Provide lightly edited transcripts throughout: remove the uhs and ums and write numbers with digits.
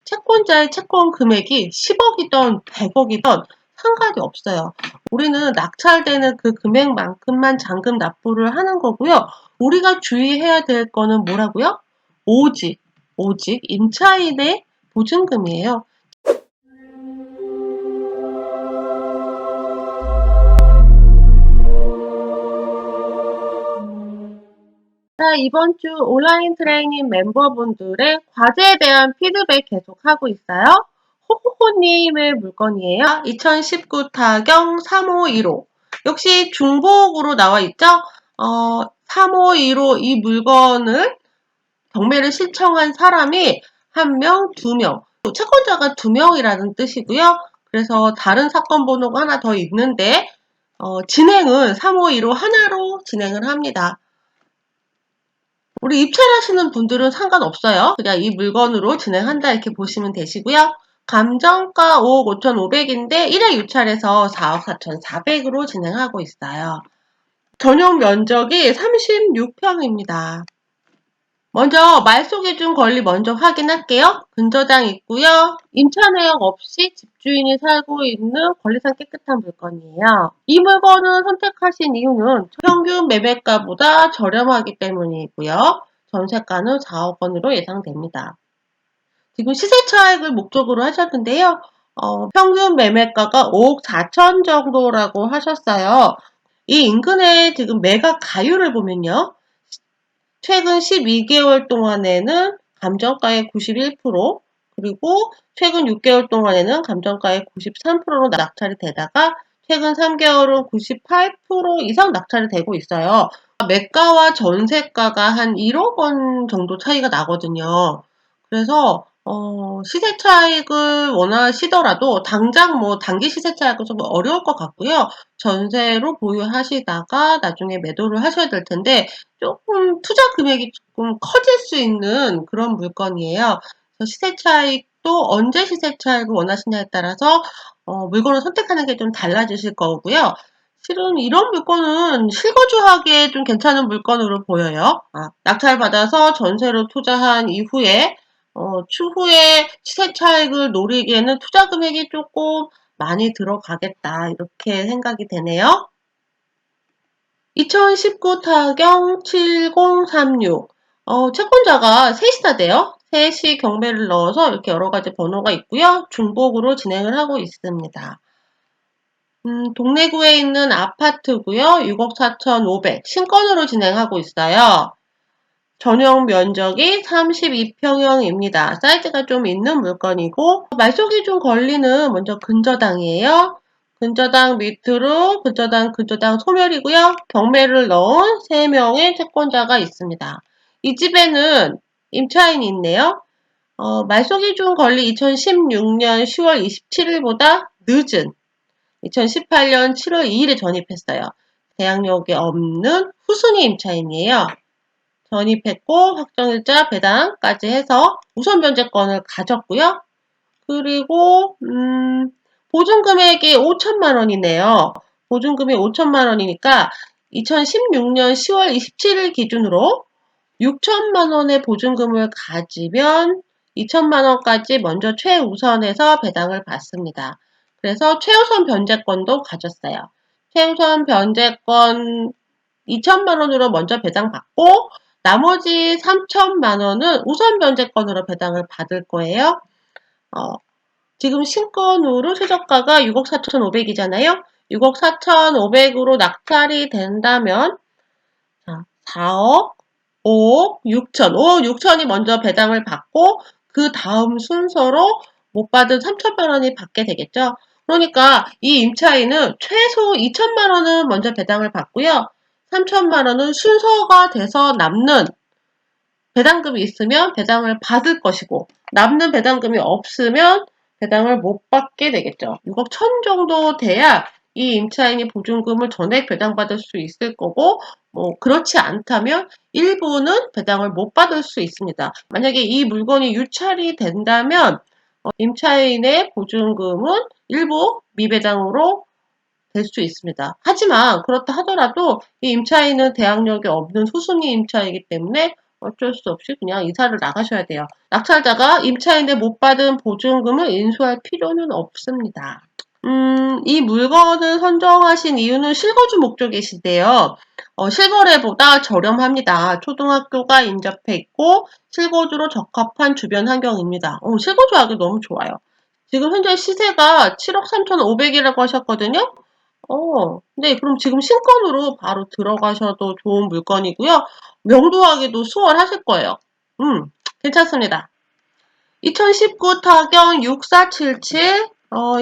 채권자의 채권 금액이 10억이든 100억이든 상관이 없어요. 우리는 낙찰되는 그 금액만큼만 잔금 납부를 하는 거고요. 우리가 주의해야 될 거는 뭐라고요? 오직 임차인의 보증금이에요. 자, 이번 주 온라인 트레이닝 멤버분들의 과제에 대한 피드백 계속하고 있어요. 호호호님의 물건이에요. 2019 타경 3515. 역시 중복으로 나와 있죠? 3515 이 물건을 경매를 신청한 사람이 1명, 2명. 채권자가 2명이라는 뜻이고요. 그래서 다른 사건 번호가 하나 더 있는데 진행은 3515 하나로 진행을 합니다. 우리 입찰하시는 분들은 상관없어요. 그냥 이 물건으로 진행한다 이렇게 보시면 되시고요. 감정가 5억 5,500인데 1회 유찰에서 4억 4,400으로 진행하고 있어요. 전용 면적이 36평입니다. 먼저 말소기준 권리 먼저 확인할게요. 근저당 있고요. 임차 내역 없이 집주인이 살고 있는 권리상 깨끗한 물건이에요. 이 물건을 선택하신 이유는 평균 매매가보다 저렴하기 때문이고요. 전세가는 4억 원으로 예상됩니다. 지금 시세 차익을 목적으로 하셨는데요. 평균 매매가가 5억 4천 정도라고 하셨어요. 이 인근의 지금 매각 가율을 보면요. 최근 12개월 동안에는 감정가의 91%, 그리고 최근 6개월 동안에는 감정가의 93%로 낙찰이 되다가 최근 3개월은 98% 이상 낙찰이 되고 있어요. 매가와 전세가가 한 1억 원 정도 차이가 나거든요. 그래서 시세 차익을 원하시더라도 당장 단기 시세 차익은 좀 어려울 것 같고요. 전세로 보유하시다가 나중에 매도를 하셔야 될 텐데 조금 투자 금액이 조금 커질 수 있는 그런 물건이에요. 그래서 시세 차익도 언제 시세 차익을 원하시냐에 따라서 물건을 선택하는 게 좀 달라지실 거고요. 실은 이런 물건은 실거주하기에 좀 괜찮은 물건으로 보여요. 낙찰받아서 전세로 투자한 이후에 추후에 시세 차익을 노리기에는 투자 금액이 조금 많이 들어가겠다 이렇게 생각이 되네요. 2019 타경 7036. 채권자가 셋이나 돼요. 셋이 경매를 넣어서 이렇게 여러 가지 번호가 있고요. 중복으로 진행을 하고 있습니다. 동래구에 있는 아파트고요. 6억 4,500. 신건으로 진행하고 있어요. 전용 면적이 32평형입니다. 사이즈가 좀 있는 물건이고 말소기준 권리는 먼저 근저당이에요. 근저당 밑으로 근저당 소멸이고요. 경매를 넣은 3명의 채권자가 있습니다. 이 집에는 임차인이 있네요. 말소기준 권리 2016년 10월 27일보다 늦은 2018년 7월 2일에 전입했어요. 대항력이 없는 후순위 임차인이에요. 전입했고 확정일자 배당까지 해서 우선 변제권을 가졌고요. 그리고 보증금액이 5천만 원이네요. 보증금이 5천만 원이니까 2016년 10월 27일 기준으로 6천만 원의 보증금을 가지면 2천만 원까지 먼저 최우선해서 배당을 받습니다. 그래서 최우선 변제권도 가졌어요. 최우선 변제권 2천만 원으로 먼저 배당받고 나머지 3천만 원은 우선 변제권으로 배당을 받을 거예요. 지금 신건으로 최저가가 6억 4,500이잖아요. 6억 4,500으로 낙찰이 된다면 4억, 5억, 6천. 5억 6천이 먼저 배당을 받고 그 다음 순서로 못 받은 3천만 원이 받게 되겠죠. 그러니까 이 임차인은 최소 2천만 원은 먼저 배당을 받고요. 3천만 원은 순서가 돼서 남는 배당금이 있으면 배당을 받을 것이고 남는 배당금이 없으면 배당을 못 받게 되겠죠. 6억 1천 정도 돼야 이 임차인이 보증금을 전액 배당받을 수 있을 거고 그렇지 않다면 일부는 배당을 못 받을 수 있습니다. 만약에 이 물건이 유찰이 된다면 임차인의 보증금은 일부 미배당으로 될 수 있습니다. 하지만 그렇다 하더라도 이 임차인은 대항력이 없는 후순위 임차이기 때문에 어쩔 수 없이 그냥 이사를 나가셔야 돼요. 낙찰자가 임차인의 못 받은 보증금을 인수할 필요는 없습니다. 이 물건을 선정하신 이유는 실거주 목적이신데요. 실거래보다 저렴합니다. 초등학교가 인접해 있고 실거주로 적합한 주변 환경입니다. 실거주하기 너무 좋아요. 지금 현재 시세가 7억 3,500이라고 하셨거든요. 네, 그럼 지금 신건으로 바로 들어가셔도 좋은 물건이고요. 명도하기도 수월하실 거예요. 괜찮습니다. 2019 타경 6477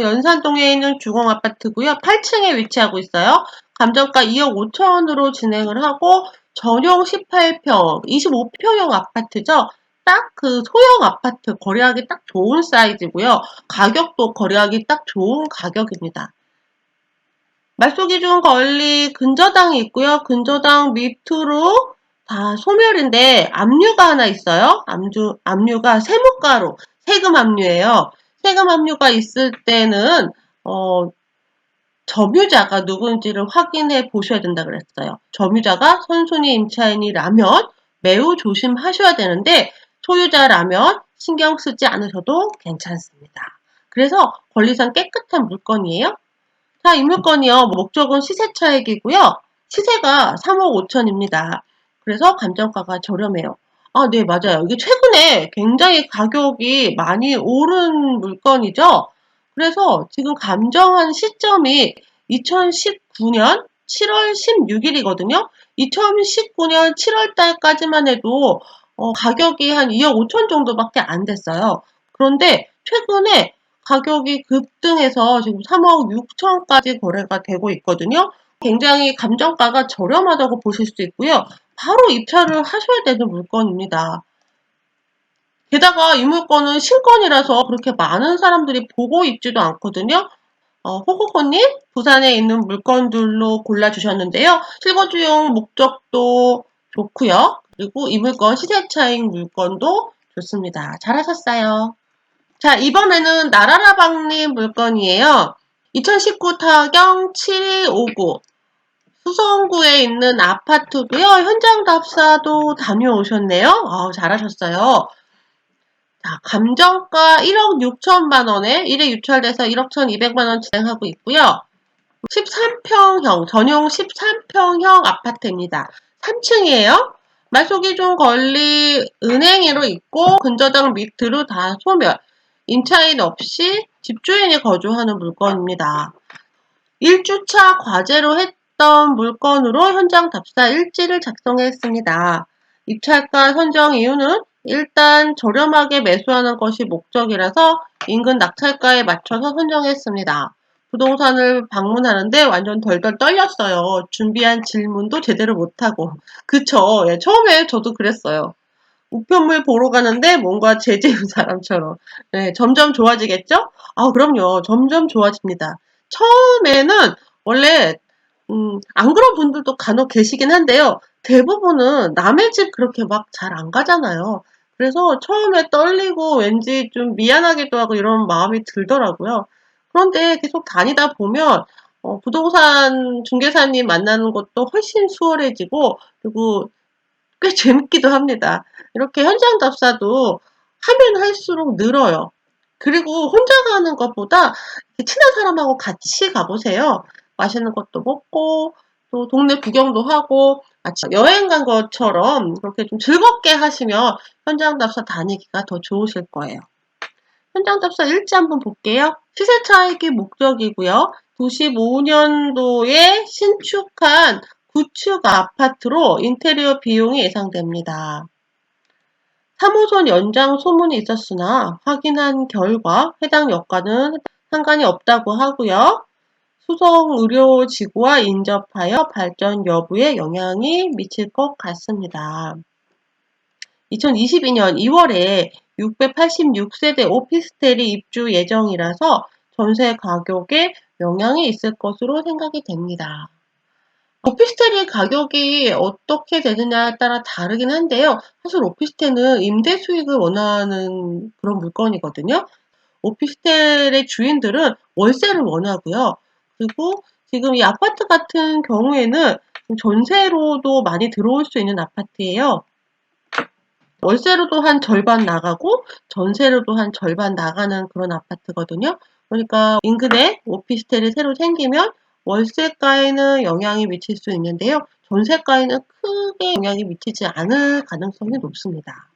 연산동에 있는 주공아파트고요. 8층에 위치하고 있어요. 감정가 2억 5천으로 진행을 하고 전용 18평, 25평형 아파트죠. 딱 그 소형 아파트 거래하기 딱 좋은 사이즈고요. 가격도 거래하기 딱 좋은 가격입니다. 말소기준 권리 근저당이 있고요. 근저당 밑으로 다 소멸인데 압류가 하나 있어요. 압류가 세무가로 세금 압류예요. 세금 압류가 있을 때는 점유자가 누군지를 확인해 보셔야 된다 그랬어요. 점유자가 선순위 임차인이라면 매우 조심하셔야 되는데 소유자라면 신경 쓰지 않으셔도 괜찮습니다. 그래서 권리상 깨끗한 물건이에요. 자, 이 물건이요. 목적은 시세 차익이고요. 시세가 3억 5천입니다. 그래서 감정가가 저렴해요. 아, 네, 맞아요. 이게 최근에 굉장히 가격이 많이 오른 물건이죠. 그래서 지금 감정한 시점이 2019년 7월 16일이거든요. 2019년 7월 달까지만 해도 가격이 한 2억 5천 정도밖에 안 됐어요. 그런데 최근에 가격이 급등해서 지금 3억 6천까지 거래가 되고 있거든요. 굉장히 감정가가 저렴하다고 보실 수 있고요. 바로 입찰을 하셔야 되는 물건입니다. 게다가 이 물건은 신건이라서 그렇게 많은 사람들이 보고 있지도 않거든요. 호호호님, 부산에 있는 물건들로 골라주셨는데요. 실거주용 목적도 좋고요. 그리고 이 물건 시세차익 물건도 좋습니다. 잘하셨어요. 자, 이번에는 나라라방님 물건이에요. 2019 타경 7259 수성구에 있는 아파트고요. 현장 답사도 다녀오셨네요. 잘하셨어요. 자, 감정가 1억 6천만 원에 1회 유찰돼서 1억 1,200만 원 진행하고 있고요. 13평형, 전용 13평형 아파트입니다. 3층이에요. 말소기준 권리 은행으로 있고 근저당 밑으로 다 소멸. 임차인 없이 집주인이 거주하는 물건입니다. 1주차 과제로 했던 물건으로 현장 답사 일지를 작성했습니다. 입찰가 선정 이유는 일단 저렴하게 매수하는 것이 목적이라서 인근 낙찰가에 맞춰서 선정했습니다. 부동산을 방문하는데 완전 덜덜 떨렸어요. 준비한 질문도 제대로 못하고. 그쵸. 예, 처음에 저도 그랬어요. 우편물 보러 가는데 뭔가 제재한 사람처럼. 네, 점점 좋아지겠죠? 그럼요. 점점 좋아집니다. 처음에는 원래 안 그런 분들도 간혹 계시긴 한데요. 대부분은 남의 집 그렇게 막 잘 안 가잖아요. 그래서 처음에 떨리고 왠지 좀 미안하기도 하고 이런 마음이 들더라고요. 그런데 계속 다니다 보면 부동산 중개사님 만나는 것도 훨씬 수월해지고 그리고 꽤 재밌기도 합니다. 이렇게 현장 답사도 하면 할수록 늘어요. 그리고 혼자 가는 것보다 친한 사람하고 같이 가보세요. 맛있는 것도 먹고 또 동네 구경도 하고 마치 여행 간 것처럼 그렇게 좀 즐겁게 하시면 현장 답사 다니기가 더 좋으실 거예요. 현장 답사 일지 한번 볼게요. 시세 차익이 목적이고요. 95년도에 신축한 구축 아파트로 인테리어 비용이 예상됩니다. 3호선 연장 소문이 있었으나 확인한 결과 해당 여가는 상관이 없다고 하고요. 수성의료지구와 인접하여 발전 여부에 영향이 미칠 것 같습니다. 2022년 2월에 686세대 오피스텔이 입주 예정이라서 전세 가격에 영향이 있을 것으로 생각이 됩니다. 오피스텔의 가격이 어떻게 되느냐에 따라 다르긴 한데요. 사실 오피스텔은 임대 수익을 원하는 그런 물건이거든요. 오피스텔의 주인들은 월세를 원하고요. 그리고 지금 이 아파트 같은 경우에는 전세로도 많이 들어올 수 있는 아파트예요. 월세로도 한 절반 나가고 전세로도 한 절반 나가는 그런 아파트거든요. 그러니까 인근에 오피스텔이 새로 생기면 월세가에는 영향이 미칠 수 있는데요. 전세가에는 크게 영향이 미치지 않을 가능성이 높습니다.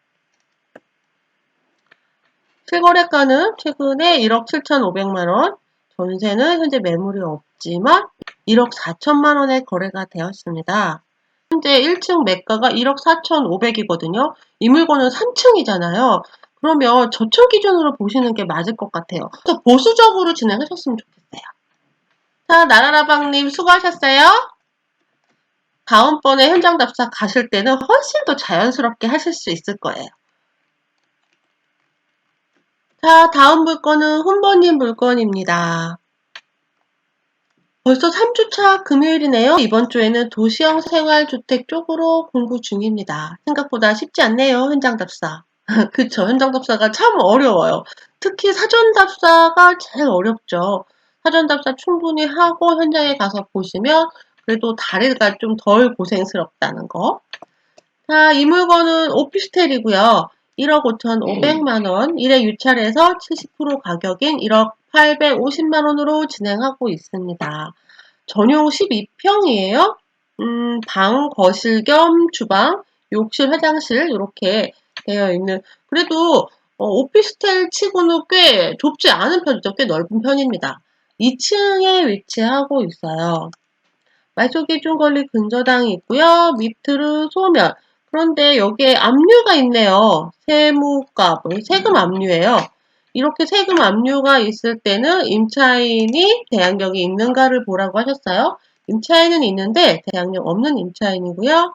실거래가는 최근에 1억 7,500만 원, 전세는 현재 매물이 없지만 1억 4천만 원에 거래가 되었습니다. 현재 1층 매가가 1억 4,500이거든요. 이 물건은 3층이잖아요. 그러면 저층 기준으로 보시는 게 맞을 것 같아요. 그래서 보수적으로 진행하셨으면 좋겠어요. 자, 나라라방님 수고하셨어요. 다음번에 현장 답사 가실 때는 훨씬 더 자연스럽게 하실 수 있을 거예요. 자, 다음 물건은 훈버님 물건입니다. 벌써 3주차 금요일이네요. 이번 주에는 도시형 생활주택 쪽으로 공부 중입니다. 생각보다 쉽지 않네요, 현장 답사. 그쵸, 현장 답사가 참 어려워요. 특히 사전 답사가 제일 어렵죠. 사전 답사 충분히 하고 현장에 가서 보시면 그래도 다리가 좀 덜 고생스럽다는 거. 자, 이 물건은 오피스텔이고요. 1억 5,500만 원, 1회 유찰에서 70% 가격인 1억 850만 원으로 진행하고 있습니다. 전용 12평이에요. 방, 거실 겸 주방, 욕실, 화장실 이렇게 되어 있는 그래도 오피스텔 치고는 꽤 좁지 않은 편이죠. 꽤 넓은 편입니다. 2층에 위치하고 있어요. 말소기준 권리 근저당이 있고요. 밑으로 소면. 그런데 여기에 압류가 있네요. 세무가, 세금 압류예요. 이렇게 세금 압류가 있을 때는 임차인이 대항력이 있는가를 보라고 하셨어요. 임차인은 있는데 대항력 없는 임차인이고요.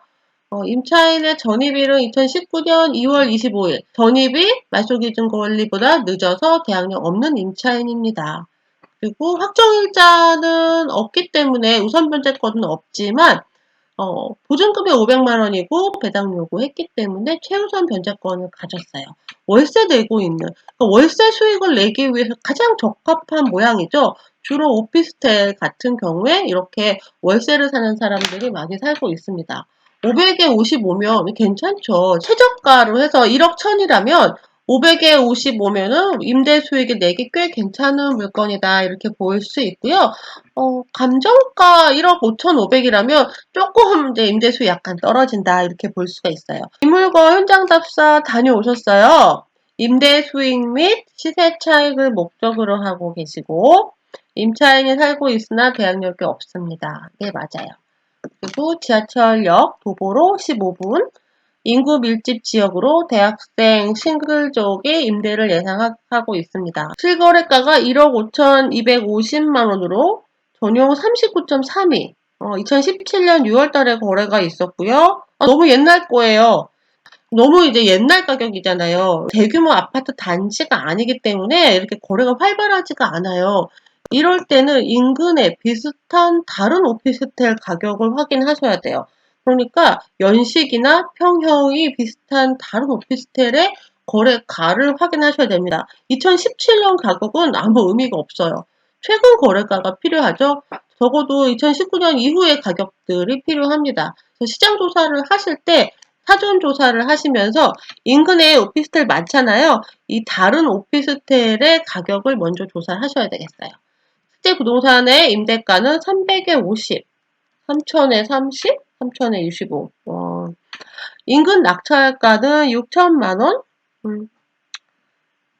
임차인의 전입일은 2019년 2월 25일. 전입이 말소기준 권리보다 늦어서 대항력 없는 임차인입니다. 그리고 확정일자는 없기 때문에 우선 변제권은 없지만 보증금이 500만 원이고 배당 요구했기 때문에 최우선 변제권을 가졌어요. 월세 내고 있는 그러니까 월세 수익을 내기 위해서 가장 적합한 모양이죠. 주로 오피스텔 같은 경우에 이렇게 월세를 사는 사람들이 많이 살고 있습니다. 500에 55면 괜찮죠. 최저가로 해서 1억 1000이라면 500에 55면은 임대 수익이 내기 꽤 괜찮은 물건이다 이렇게 보일 수 있고요. 감정가 1억 5,500이라면 조금 이제 임대수 약간 떨어진다 이렇게 볼 수가 있어요. 이 물건 현장 답사 다녀오셨어요. 임대 수익 및 시세 차익을 목적으로 하고 계시고 임차인이 살고 있으나 대항력이 없습니다. 네, 맞아요. 그리고 지하철역 도보로 15분 인구 밀집 지역으로 대학생 싱글족의 임대를 예상하고 있습니다. 실거래가가 1억 5,250만 원으로 전용 39.32. 2017년 6월 달에 거래가 있었고요. 너무 옛날 거예요. 너무 이제 옛날 가격이잖아요. 대규모 아파트 단지가 아니기 때문에 이렇게 거래가 활발하지가 않아요. 이럴 때는 인근에 비슷한 다른 오피스텔 가격을 확인하셔야 돼요. 그러니까 연식이나 평형이 비슷한 다른 오피스텔의 거래가를 확인하셔야 됩니다. 2017년 가격은 아무 의미가 없어요. 최근 거래가가 필요하죠. 적어도 2019년 이후의 가격들이 필요합니다. 시장 조사를 하실 때 사전 조사를 하시면서 인근에 오피스텔 많잖아요. 이 다른 오피스텔의 가격을 먼저 조사를 하셔야 되겠어요. 실제 부동산의 임대가는 300에 50, 3천에 30, 3천에 25. 인근 낙찰가는 6천만 원?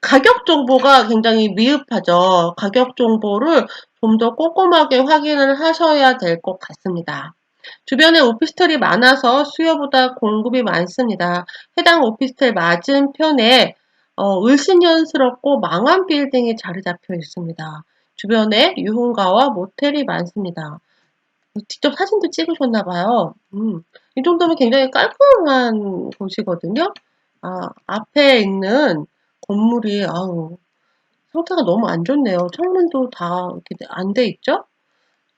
가격 정보가 굉장히 미흡하죠. 가격 정보를 좀 더 꼼꼼하게 확인을 하셔야 될 것 같습니다. 주변에 오피스텔이 많아서 수요보다 공급이 많습니다. 해당 오피스텔 맞은편에 을신연스럽고 망한 빌딩이 자리 잡혀 있습니다. 주변에 유흥가와 모텔이 많습니다. 직접 사진도 찍으셨나봐요. 이 정도면 굉장히 깔끔한 곳이거든요. 앞에 있는 건물이 상태가 너무 안 좋네요. 창문도 다 이렇게 안 돼 있죠?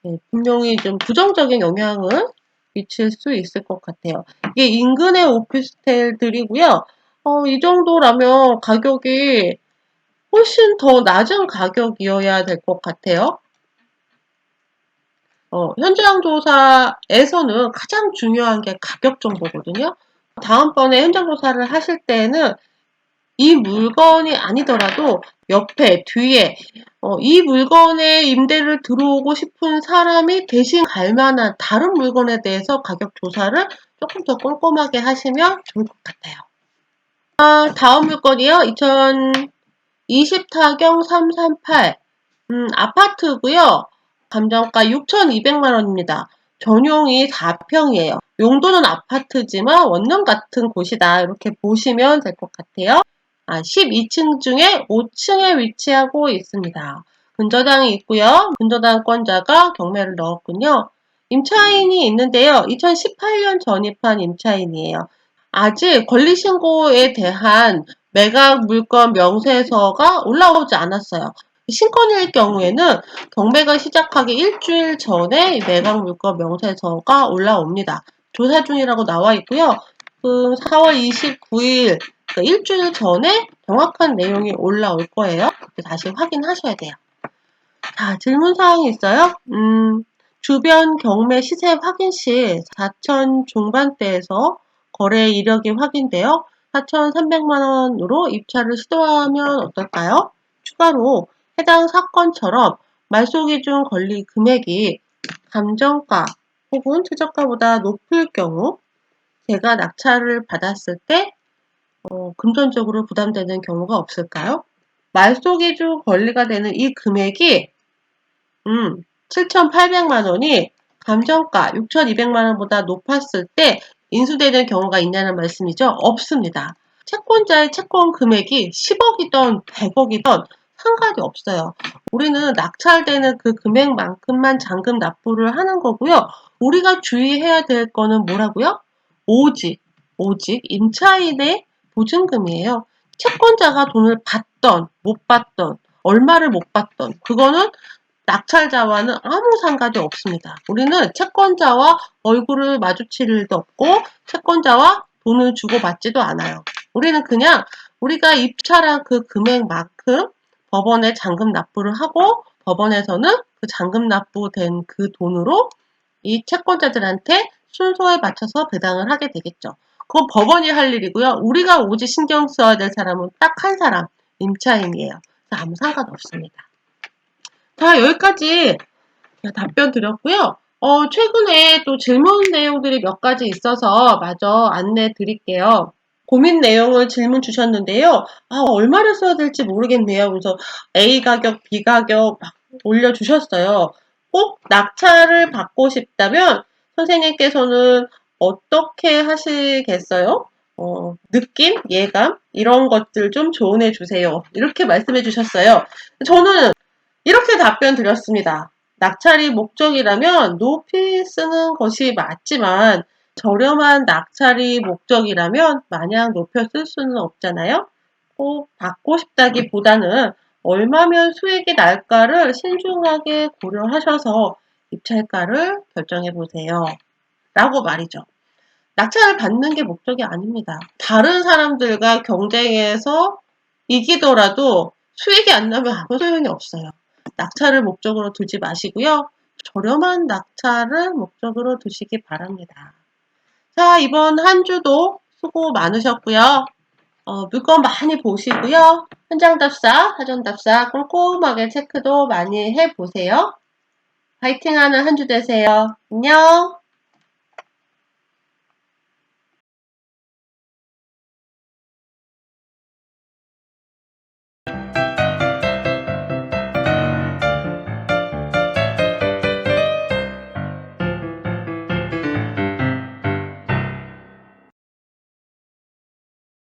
네, 분명히 좀 부정적인 영향을 미칠 수 있을 것 같아요. 이게 인근의 오피스텔들이고요. 이 정도라면 가격이 훨씬 더 낮은 가격이어야 될 것 같아요. 현장 조사에서는 가장 중요한 게 가격 정보거든요. 다음번에 현장 조사를 하실 때는 이 물건이 아니더라도 옆에, 뒤에 이 물건에 임대를 들어오고 싶은 사람이 대신 갈 만한 다른 물건에 대해서 가격 조사를 조금 더 꼼꼼하게 하시면 좋을 것 같아요. 다음 물건이요. 2024경 338 아파트고요. 감정가 6,200만 원입니다. 전용이 4평이에요. 용도는 아파트지만 원룸 같은 곳이다. 이렇게 보시면 될 것 같아요. 12층 중에 5층에 위치하고 있습니다. 근저당이 있고요. 근저당권자가 경매를 넣었군요. 임차인이 있는데요. 2018년 전입한 임차인이에요. 아직 권리신고에 대한 매각 물건 명세서가 올라오지 않았어요. 신건일 경우에는 경매가 시작하기 일주일 전에 매각 물건 명세서가 올라옵니다. 조사 중이라고 나와 있고요. 4월 29일, 그러니까 일주일 전에 정확한 내용이 올라올 거예요. 다시 확인하셔야 돼요. 자, 질문사항이 있어요. 주변 경매 시세 확인 시 4천 중반대에서 거래 이력이 확인되어 4,300만 원으로 입찰을 시도하면 어떨까요? 추가로 해당 사건처럼 말소기준 권리 금액이 감정가 혹은 최저가보다 높을 경우 제가 낙찰을 받았을 때 금전적으로 부담되는 경우가 없을까요? 말소기준 권리가 되는 이 금액이 7,800만 원이 감정가 6,200만 원보다 높았을 때 인수되는 경우가 있냐는 말씀이죠. 없습니다. 채권자의 채권 금액이 10억이든 100억이든 상관이 없어요. 우리는 낙찰되는 그 금액만큼만 잔금 납부를 하는 거고요. 우리가 주의해야 될 거는 뭐라고요? 오직 임차인의 보증금이에요. 채권자가 돈을 받던 못 받던 얼마를 못 받던 그거는 낙찰자와는 아무 상관이 없습니다. 우리는 채권자와 얼굴을 마주칠 일도 없고 채권자와 돈을 주고받지도 않아요. 우리는 그냥 우리가 입찰한 그 금액만큼 법원에 잔금 납부를 하고 법원에서는 그 잔금 납부된 그 돈으로 이 채권자들한테 순서에 맞춰서 배당을 하게 되겠죠. 그건 법원이 할 일이고요. 우리가 오직 신경 써야 될 사람은 딱 한 사람, 임차인이에요. 아무 상관없습니다. 자, 여기까지 답변 드렸고요. 최근에 또 질문 내용들이 몇 가지 있어서 마저 안내 드릴게요. 고민 내용을 질문 주셨는데요. 얼마를 써야 될지 모르겠네요. 그래서 A 가격, B 가격 막 올려주셨어요. 꼭 낙찰을 받고 싶다면 선생님께서는 어떻게 하시겠어요? 느낌, 예감 이런 것들 좀 조언해 주세요. 이렇게 말씀해 주셨어요. 저는 이렇게 답변 드렸습니다. 낙찰이 목적이라면 높이 쓰는 것이 맞지만 저렴한 낙찰이 목적이라면 마냥 높여 쓸 수는 없잖아요. 꼭 받고 싶다기보다는 얼마면 수익이 날까를 신중하게 고려하셔서 입찰가를 결정해 보세요. 라고 말이죠. 낙찰을 받는 게 목적이 아닙니다. 다른 사람들과 경쟁해서 이기더라도 수익이 안 나면 아무 소용이 없어요. 낙찰을 목적으로 두지 마시고요. 저렴한 낙찰을 목적으로 두시기 바랍니다. 자, 이번 한 주도 수고 많으셨고요. 물건 많이 보시고요. 현장 답사, 사전 답사 꼼꼼하게 체크도 많이 해보세요. 파이팅하는 한 주 되세요. 안녕!